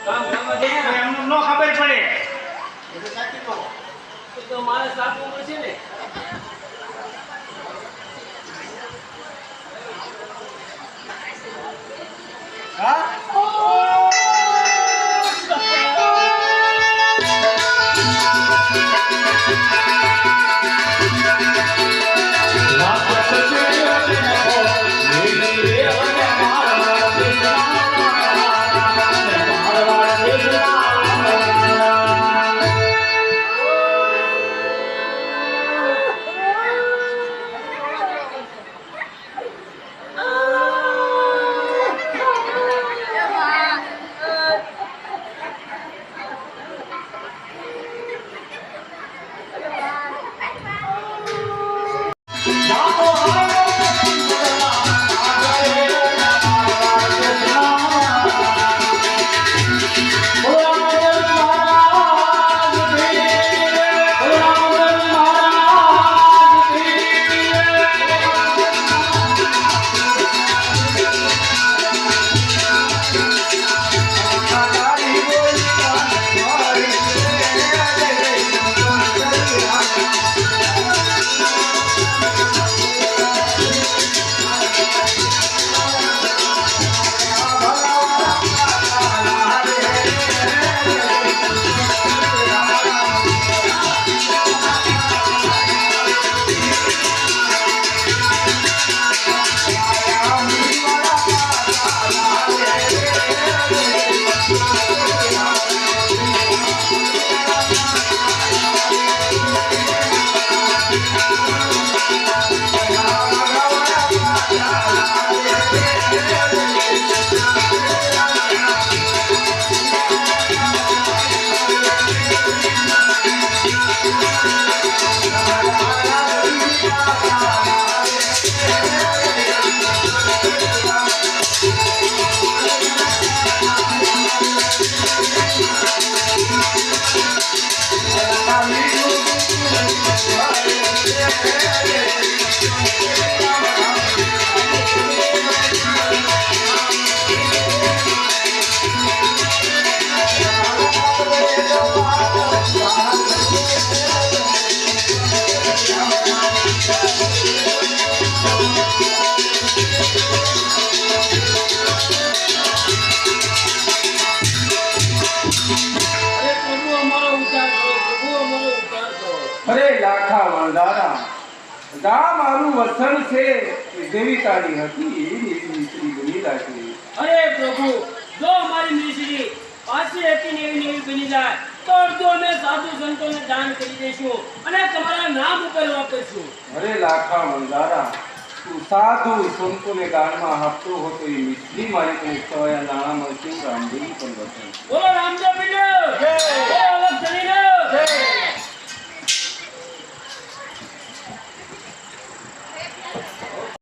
કામ કરવા દે એમનું નો ખબર પડે તો મારે સાચું પડશે ને હા અરે લાખા વંદારા ગા મારું વસન છે જેવી તારી હતી એવી મિશ્રી બની લાગી. અરે પ્રભુ જો અમારી મિશ્રી પાછી હતી ને એવી બની જાય તો અડધો અમે સાધુ સંતોને દાન કરી દઈશું અને તમારા નામ ઉપર વાપરશું. અરે લાખા વંદારા તું સાધુ સંતોને દાનમાં આપતો હતો એ મિશ્રી મારી કોઈ સવાયા નાણામાં શું રામદેવી પણ વચન. બોલો રામદેવ